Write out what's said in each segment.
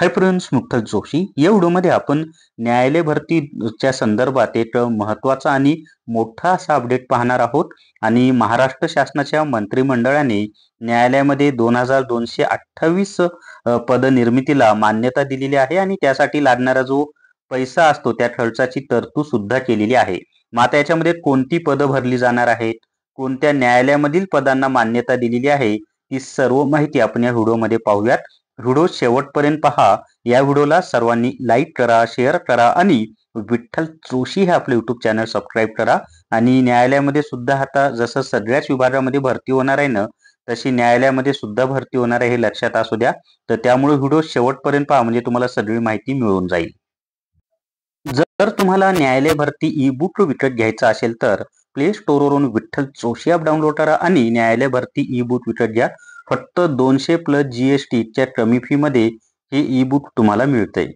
Hi friends, मुक्तक जोशी या व्हिडिओमध्ये आपण न्यायालय भरतीच्या संदर्भात एक महत्त्वाचा आणि मोठा असा अपडेट पाहणार आहोत. आणि महाराष्ट्र शासनाच्या मंत्रिमंडळाने न्यायालयामध्ये 2228 पदनिर्मितीला मान्यता दिलेली आहे आणि त्यासाठी लागणारा जो पैसा असतो त्या खर्चाची तरतूद सुद्धा केलेली आहे. मग आता याच्यामध्ये कोणती पदं भरली जाणार आहेत, कोणत्या न्यायालयामधील पदांना मान्यता दिलेली आहे, ही सर्व माहिती आपण या व्हिडिओमध्ये पाहूयात. व्हिडिओ शेवटपर्यंत पहा. या व्हिडिओला सर्वांनी लाईक करा, शेअर करा आणि विठ्ठल जोशी हे आपले युट्यूब चॅनल सबस्क्राईब करा. आणि न्यायालयामध्ये सुद्धा आता जसं सगळ्याच विभागामध्ये भरती होणार आहे ना, तशी न्यायालयामध्ये सुद्धा भरती होणार आहे हे लक्षात असू द्या. तर त्यामुळे व्हिडिओ शेवटपर्यंत पहा, म्हणजे तुम्हाला सगळी माहिती मिळून जाईल. जर तुम्हाला न्यायालय भरती ई बुक विकत घ्यायचा असेल तर प्ले स्टोअरवरून विठ्ठल जोशी ॲप डाउनलोड करा आणि न्यायालय भरती ई बुक विकत घ्या. फक्त 200 प्लस GST च्या कमी फी मध्ये हे ई बुक तुम्हाला मिळतंय.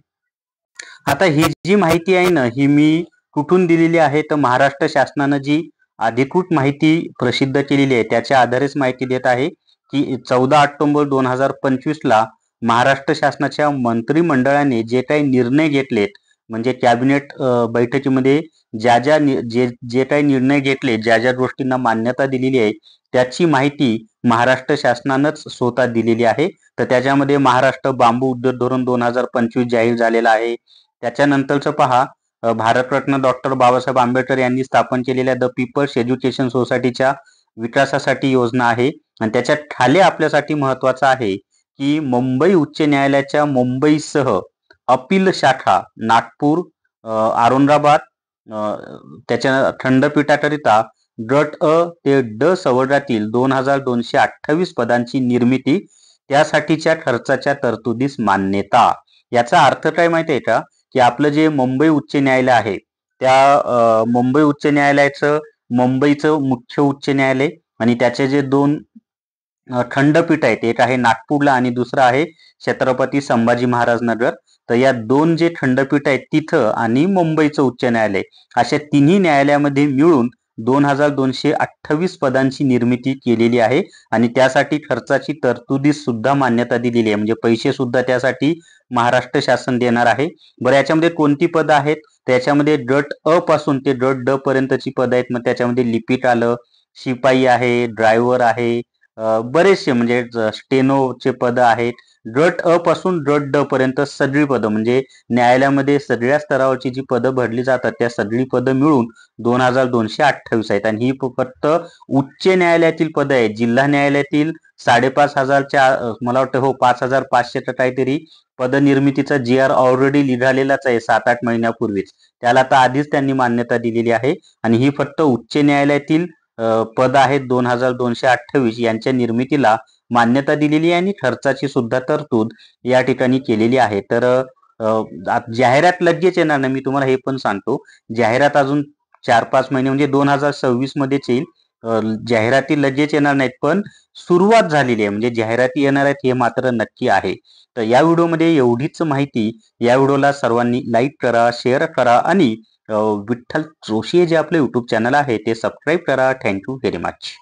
आता ही जी माहिती आहे ना, ही मी कुठून दिलेली आहे तर महाराष्ट्र शासनानं जी अधिकृत माहिती प्रसिद्ध केलेली आहे त्याच्या आधारेच माहिती देत आहे की 14 ऑक्टोबर 2025 ला महाराष्ट्र शासनाच्या मंत्रिमंडळाने जे काही निर्णय घेतलेत, म्हणजे कॅबिनेट बैठकीमध्ये जे काही निर्णय घेतले, ज्या ज्या गोष्टींना मान्यता दिलेली आहे त्याची माहिती महाराष्ट्र शासनानंच स्वतः दिलेली आहे. तर त्याच्यामध्ये महाराष्ट्र बांबू उद्योग धोरण 2025 जाहीर झालेला आहे. त्याच्यानंतरचं पहा, भारतरत्न डॉक्टर बाबासाहेब आंबेडकर यांनी स्थापन केलेल्या द पीपल्स एज्युकेशन सोसायटीच्या विकासासाठी योजना आहे. आणि त्याच्या खाली आपल्यासाठी महत्वाचं आहे की मुंबई उच्च न्यायालयाच्या मुंबईसह अपील शाखा नागपूर, औरंगाबाद त्याच्या खंडपीठाकरिता गट अ ते ड संवर्गातील 2228 पदांची निर्मिती, त्यासाठीच्या खर्चाच्या तरतुदीस मान्यता. याचा अर्थ काय माहिती आहे का, की आपलं जे मुंबई उच्च न्यायालय आहे त्या मुंबई उच्च न्यायालयाचं मुंबईचं मुख्य उच्च न्यायालय आणि त्याचे जे दोन खंडपीठ आहेत, एक आहे नागपूरला आणि दुसरं आहे छत्रपती संभाजी महाराज नगर. तर या दोन जे खंडपीठ आहेत तिथं आणि मुंबईचं उच्च न्यायालय अशा तिन्ही न्यायालयामध्ये मिळून 2228 पदांची निर्मिती केलेली आहे. आणि त्यासाठी खर्चाची तरतुदीस सुद्धा मान्यता दिलेली आहे, म्हणजे पैसे सुद्धा त्यासाठी महाराष्ट्र शासन देणार आहे. बरं, याच्यामध्ये कोणती पदं आहेत, त्याच्यामध्ये गट अ पासून ते गट ड पर्यंतची पदं आहेत. मग त्याच्यामध्ये लिपिक आलं, शिपाई आहे, ड्रायव्हर आहे, बरेचसे म्हणजे स्टेनोचे पद आहेत. गट अ पासून गट ड पर्यंत सगळी पदं, म्हणजे न्यायालयामध्ये सगळ्या स्तरावरची जी पदं भरली जातात त्या सगळी पदं मिळून 2228 आहेत. आणि ही फक्त उच्च न्यायालयातील पदं आहेत. जिल्हा न्यायालयातील 5,500च्या मला वाटतं 5,500 काहीतरी पदनिर्मितीचा GR ऑलरेडी निघालेलाच आहे 7-8 महिन्यापूर्वीच. त्याला तर आधीच त्यांनी मान्यता दिलेली आहे. आणि ही फक्त उच्च न्यायालयातील पद आहेत 2228 यांच्या निर्मितीला मान्यता दिलेली आहे आणि खर्चाची सुद्धा तरतूद या ठिकाणी केलेली आहे. तर जाहिरात लगेच येणार नाही, मी तुम्हाला हे पण सांगतो. जाहिरात अजून 4-5 महिने म्हणजे 2026 मध्येच येईल. जाहिराती लगेच येणार नाहीत, पण सुरुवात झालेली आहे, म्हणजे जाहिराती येणार आहेत हे मात्र नक्की आहे. तर या व्हिडिओमध्ये एवढीच माहिती. या व्हिडिओला सर्वांनी लाईक करा, शेअर करा आणि विठ्ठल जोशी जे आपले युट्यूब चॅनल आहे ते सबस्क्राईब करा. Thank you very much.